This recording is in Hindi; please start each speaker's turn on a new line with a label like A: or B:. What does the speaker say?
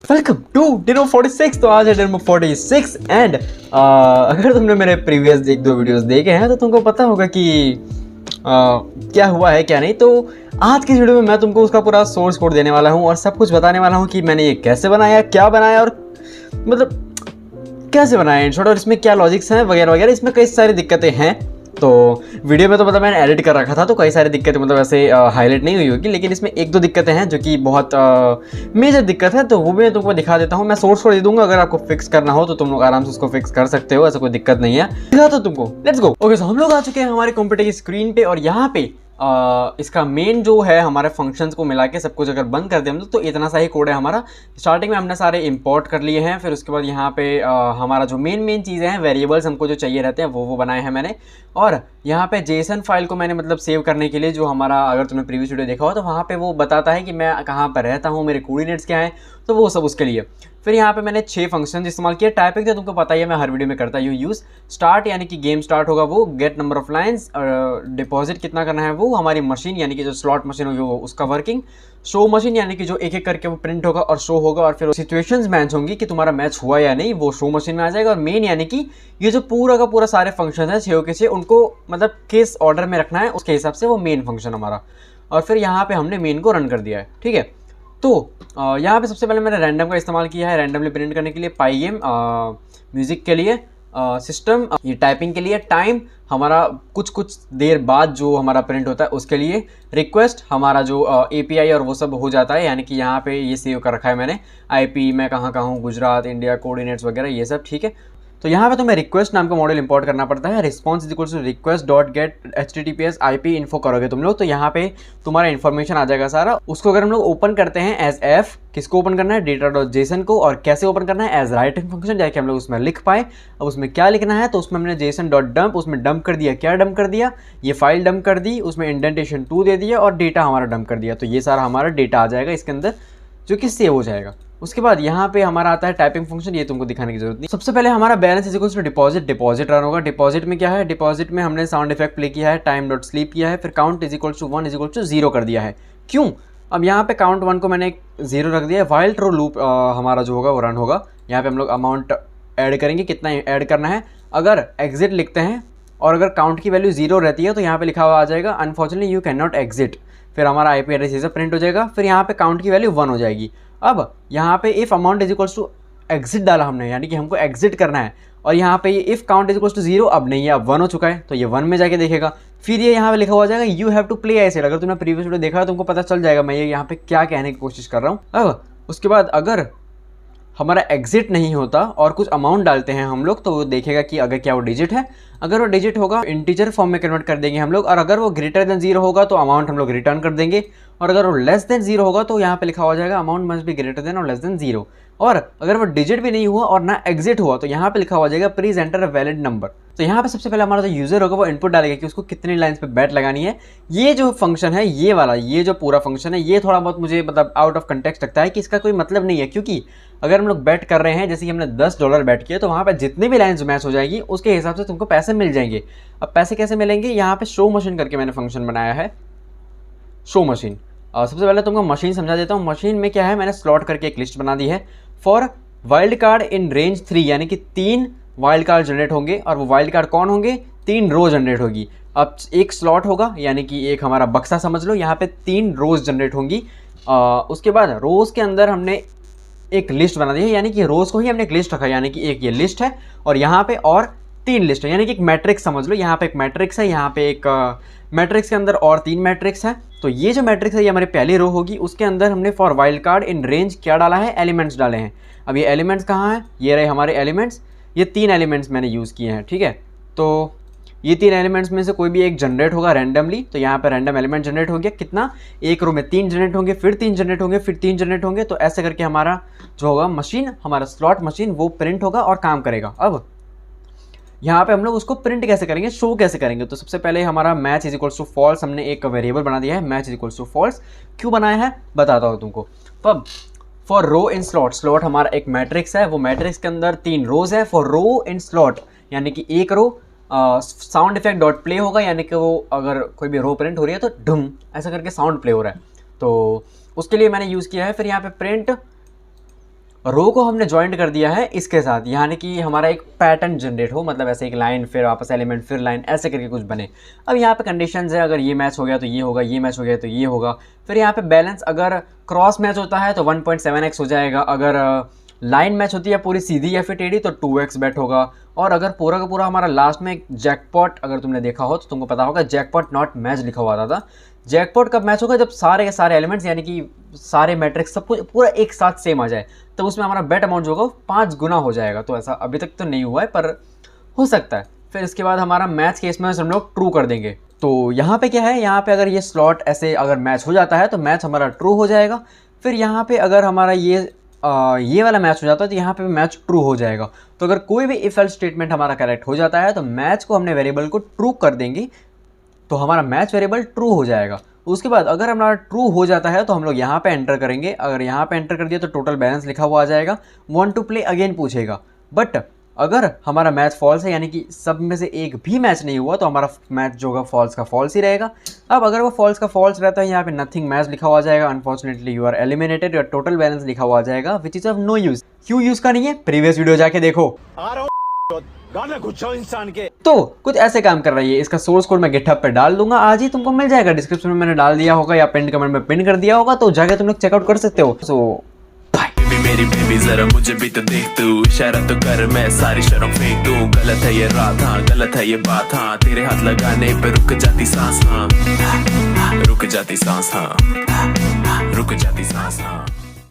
A: Welcome to demo 46। तो आज है डेमो 46 एंड अगर तुमने मेरे प्रीवियस एक दो वीडियोस देखे हैं तो तुमको पता होगा कि क्या हुआ है क्या नहीं। तो आज की वीडियो में मैं तुमको उसका पूरा सोर्स कोड देने वाला हूँ और सब कुछ बताने वाला हूँ कि मैंने ये कैसे बनाया, क्या बनाया और मतलब कैसे बनाया इन शॉर्ट, और इसमें क्या लॉजिक्स हैं वगैरह वगैरह। इसमें कई सारी दिक्कतें हैं। तो वीडियो में तो मतलब मैंने एडिट कर रखा था तो कई सारी दिक्कतें मतलब ऐसे हाईलाइट नहीं हुई होगी, लेकिन इसमें एक दो दिक्कतें हैं जो कि बहुत मेजर दिक्कत है। तो वो भी मैं तुमको दिखा देता हूँ। मैं सोर्स कोड दे दूंगा, अगर आपको फिक्स करना हो तो तुम लोग आराम से उसको फिक्स कर सकते हो, ऐसा कोई दिक्कत नहीं है। दिखाता हूँ तुमको, लेट्स गो। ओके, सो हम लोग आ चुके हैं हमारे कंप्यूटर की स्क्रीन पे और यहाँ पे इसका मेन जो है हमारे फंक्शंस को मिला के सब कुछ अगर बंद कर दें हम लोग तो इतना सा ही कोड है हमारा। स्टार्टिंग में हमने सारे इंपोर्ट कर लिए हैं, फिर उसके बाद यहाँ पे हमारा जो मेन चीज़ें हैं, वेरिएबल्स हमको जो चाहिए रहते हैं वो बनाए हैं मैंने। और यहाँ पे जेसन फाइल को मैंने मतलब सेव करने के लिए जो हमारा, अगर तुमने प्रीवियस वीडियो देखा हो तो वहाँ पे वो बताता है कि मैं कहाँ पर रहता हूँ, मेरे कोऑर्डिनेट्स क्या हैं, तो वो सब उसके लिए। फिर यहाँ पे मैंने 6 फंक्शन इस्तेमाल किए। टाइपिंग तो तुमको पता ही है, मैं हर वीडियो में करता हूँ यूज़। स्टार्ट यानी कि गेम स्टार्ट होगा वो, get number of lines, deposit कितना करना है वो, हमारी मशीन यानी कि जो स्लॉट मशीन होगी वो उसका वर्किंग, शो मशीन यानी कि जो एक एक करके वो प्रिंट होगा और शो होगा, और फिर सिचुएशंस मैच होंगी कि तुम्हारा मैच हुआ या नहीं, वो शो मशीन में आ जाएगा। और मेन यानी कि ये जो पूरा का पूरा सारे फंक्शन है 6 के 6, उनको मतलब किस ऑर्डर में रखना है उसके हिसाब से वो मेन फंक्शन हमारा। और फिर यहाँ पे हमने मेन को रन कर दिया है, ठीक है। तो यहाँ पे सबसे पहले मैंने रैंडम का इस्तेमाल किया है रैंडमली प्रिंट करने के लिए, पाईएम म्यूज़िक के लिए, सिस्टम ये टाइपिंग के लिए, टाइम हमारा कुछ देर बाद जो हमारा प्रिंट होता है उसके लिए, रिक्वेस्ट हमारा जो एपीआई और वो सब हो जाता है, यानी कि यहाँ पे ये सेव कर रखा है मैंने, आईपी मैं कहाँ हूँ, गुजरात, इंडिया, कोऑर्डिनेट्स वगैरह ये सब, ठीक है। तो यहाँ पे तुम्हें रिक्वेस्ट नाम का मॉडल इंपोर्ट करना पड़ता है। Response is equal to request dot get HTTPS IP info करोगे तुम लोग तो यहाँ पे तुम्हारा इन्फॉर्मेशन आ जाएगा सारा। उसको अगर हम लोग ओपन करते हैं एज एफ, किसको ओपन करना है, डेटा डॉट जेसन को, और कैसे ओपन करना है एज राइटिंग फंक्शन, जाके हम लोग उसमें लिख पाए। अब उसमें क्या लिखना है, तो उसमें हमने जेसन डॉट डंप, उसमें डंप कर दिया, क्या डंप कर दिया, ये फाइल डंप कर दी, उसमें इंडेंटेशन 2 दे दिया और डेटा हमारा डंप कर दिया। तो ये सारा हमारा डेटा आ जाएगा इसके अंदर जो कि सेव हो जाएगा। उसके बाद यहाँ पे हमारा आता है टाइपिंग फंक्शन, ये तुमको दिखाने की जरूरत नहीं। सबसे पहले हमारा balance is equals to deposit, deposit run होगा। डिपॉजिट में क्या है, डिपॉजिट में हमने साउंड इफेक्ट प्ले किया है, टाइम डॉट स्लीप किया है, फिर count is equals to 1 is equals to 0 कर दिया है। क्यों, अब यहाँ पे काउंट 1 को मैंने 0 रख दिया है। वाइल ट्रू लूप हमारा जो होगा वो रन होगा। यहाँ पे हम लोग अमाउंट ऐड करेंगे, कितना ऐड करना है। अगर एग्जिट लिखते हैं और अगर काउंट की वैल्यू 0 रहती है तो यहाँ पे लिखा हुआ आ जाएगा unfortunately you can not exit, फिर हमारा आईपी एड्रेस ये सब प्रिंट हो जाएगा। फिर यहाँ पे काउंट की वैल्यू 1 हो जाएगी। अब यहाँ पे if amount is equals to exit डाला हमने, यानी कि हमको एग्जिट करना है, और यहाँ पे ये if count is equals to 0 अब नहीं है, अब 1 हो चुका है, तो ये 1 में जाके देखेगा। फिर ये यहाँ पे लिखा हुआ जाएगा यू हैव टू प्ले ऐसे। अगर तुमने प्रीवियस वीडियो देखा है तुमको पता चल जाएगा मैं ये यहाँ पे क्या कहने की कोशिश कर रहा हूँ। अब उसके बाद अगर हमारा एग्जिट नहीं होता और कुछ अमाउंट डालते हैं हम लोग, तो वो देखेगा कि अगर क्या वो डिजिट है। अगर वो डिजिट होगा इंटीजर फॉर्म में कन्वर्ट कर देंगे हम लोग, और अगर वो ग्रेटर देन 0 होगा तो अमाउंट हम लोग रिटर्न कर देंगे, और अगर वो लेस देन 0 होगा तो यहाँ पे लिखा हो जाएगा amount must be greater than और लेस देन 0। और अगर वो डिजिट भी नहीं हुआ और ना एग्जिट हुआ तो यहाँ पे लिखा हुआ जाएगा please enter a valid number. तो यहाँ पे सबसे पहले हमारा जो यूजर होगा वो इनपुट डालेगा कि उसको कितनी लाइंस पे बैट लगानी है। ये जो फंक्शन है ये वाला, ये जो पूरा फंक्शन है ये थोड़ा बहुत मुझे मतलब आउट ऑफ कंटेक्स्ट लगता है कि इसका कोई मतलब नहीं है, क्योंकि अगर हम लोग बैट कर रहे हैं, जैसे कि हमने $10 बैट किया, तो वहाँ पे जितनी भी लाइन्स मैच हो जाएगी उसके हिसाब से तुमको पैसे मिल जाएंगे। अब पैसे कैसे मिलेंगे, यहाँ पे शो मशीन करके मैंने फंक्शन बनाया है, शो मशीन। सबसे पहले तुमको मशीन समझा देता हूँ। मशीन में क्या है, मैंने स्लॉट करके एक लिस्ट बना दी है for wild card in range 3, यानी कि 3 वाइल्ड कार्ड जनरेट होंगे, और वो वाइल्ड कार्ड कौन होंगे, 3 रो जनरेट होगी। अब एक स्लॉट होगा यानी कि एक हमारा बक्सा समझ लो, यहाँ पे 3 रोज जनरेट होंगी। उसके बाद रोज के अंदर हमने एक लिस्ट बना दी है, यानी कि रोज को ही हमने एक लिस्ट रखा है, यानी कि एक ये लिस्ट है और यहाँ पे और 3 लिस्ट है, यानी कि एक मैट्रिक्स समझ लो। यहाँ पे एक मैट्रिक्स है, यहाँ पे एक मैट्रिक्स के अंदर और 3 मैट्रिक्स है। तो ये जो मैट्रिक्स है ये हमारी पहली रो होगी। उसके अंदर हमने for wild card in range क्या डाला है, एलिमेंट्स डाले हैं। अब ये एलिमेंट्स कहाँ हैं, ये रहे हमारे एलिमेंट्स। ये 3 एलिमेंट्स मैंने यूज़ किए हैं, ठीक है। तो ये 3 एलिमेंट्स में से कोई भी एक जनरेट होगा रैंडमली, तो यहाँ पे रैंडम एलिमेंट जनरेट हो गया। कितना, एक रो में 3 जनरेट होंगे, फिर 3 जनरेट होंगे, फिर 3 जनरेट होंगे। तो ऐसे करके हमारा जो होगा मशीन, हमारा स्लॉट मशीन, वो प्रिंट होगा और काम करेगा। अब यहाँ पे हम लोग उसको प्रिंट कैसे करेंगे, शो कैसे करेंगे, तो सबसे पहले हमारा match is equals to false, हमने एक वेरिएबल बना दिया है match is equals to false. क्यों बनाया है बताता हूँ तुमको। अब for row in slot, slot हमारा एक मैट्रिक्स है, वो मैट्रिक्स के अंदर 3 रोज है। फॉर रो इन स्लॉट यानी कि एक रो साउंड इफेक्ट डॉट प्ले होगा, यानी कि वो अगर कोई भी रो प्रिंट हो रही है तो ढुम ऐसा करके साउंड प्ले हो रहा है, तो उसके लिए मैंने यूज़ किया है। फिर यहाँ पे प्रिंट रो को हमने ज्वाइंट कर दिया है इसके साथ, यानी कि हमारा एक पैटर्न जनरेट हो, मतलब ऐसे एक लाइन फिर वापस एलिमेंट फिर लाइन ऐसे करके कुछ बने। अब यहाँ पे कंडीशंस है, अगर ये मैच हो गया तो ये होगा, ये मैच हो गया तो ये होगा। फिर यहाँ पे बैलेंस अगर क्रॉस मैच होता है तो 1.7x हो जाएगा, अगर लाइन मैच होती है पूरी सीधी या फिर टेढ़ी तो 2x बेट होगा। और अगर पूरा का पूरा हमारा लास्ट में एक जैकपॉट, अगर तुमने देखा हो तो तुमको पता होगा जैकपॉट नॉट मैच लिखा हुआ आता था। जैकपॉट कब मैच होगा, जब सारे के सारे एलिमेंट्स यानी कि सारे मैट्रिक्स सब कुछ पूरा एक साथ सेम आ जाए, तब उसमें हमारा बेट अमाउंट जो होगा 5 गुना हो जाएगा। तो ऐसा अभी तक तो नहीं हुआ है पर हो सकता है। फिर इसके बाद हमारा मैच केस में हम लोग ट्रू कर देंगे। तो यहाँ पे क्या है, यहाँ पे अगर ये स्लॉट ऐसे अगर मैच हो जाता है तो मैच हमारा ट्रू हो जाएगा। फिर यहाँ पे अगर हमारा ये वाला मैच हो जाता है तो यहाँ पे मैच ट्रू हो जाएगा। तो अगर कोई भी इफ एल्स स्टेटमेंट हमारा करेक्ट हो जाता है तो मैच को हमने वेरिएबल को ट्रू कर देंगे, तो हमारा मैच वेरिएबल ट्रू हो जाएगा। उसके बाद अगर हमारा ट्रू हो जाता है तो हम लोग यहाँ पे एंटर करेंगे। अगर यहाँ पे एंटर कर दिया तो टोटल बैलेंस लिखा हुआ आ जाएगा, वांट टू प्ले अगेन पूछेगा। बट अगर हमारा मैच फॉल्स है, यानी कि सब में से एक भी मैच नहीं हुआ, तो हमारा मैच जो होगा फॉल्स का फॉल्स ही रहेगा। अब अगर वो फॉल्स का फॉल्स रहता है, यहाँ पे नथिंग मैच लिखा हुआ आ जाएगा, unfortunately you are eliminated, your total balance लिखा हुआ आ जाएगा, which is of no use. क्यों यूज का नहीं है, प्रीवियस वीडियो जाके देखो।
B: इंसान के
A: तो कुछ ऐसे काम कर रही है। इसका सोर्स कोड मैं गिटहब पे डाल दूंगा, आज ही तुमको मिल जाएगा, डिस्क्रिप्शन में मैंने डाल दिया होगा या पिन कमेंट में पिन कर दिया होगा, तो जाके तुम लोग चेकआउट कर सकते हो। सो
B: मेरी बेबी जरा मुझे भी तो देख तू, इशारा तो कर मैं सारी शर्म फेंक दूं। गलत है ये रात, हाँ गलत है ये बात, हाँ तेरे हाथ लगाने पे रुक जाती सांस, हाँ रुक जाती सांस, हाँ रुक जाती सांस, हाँ।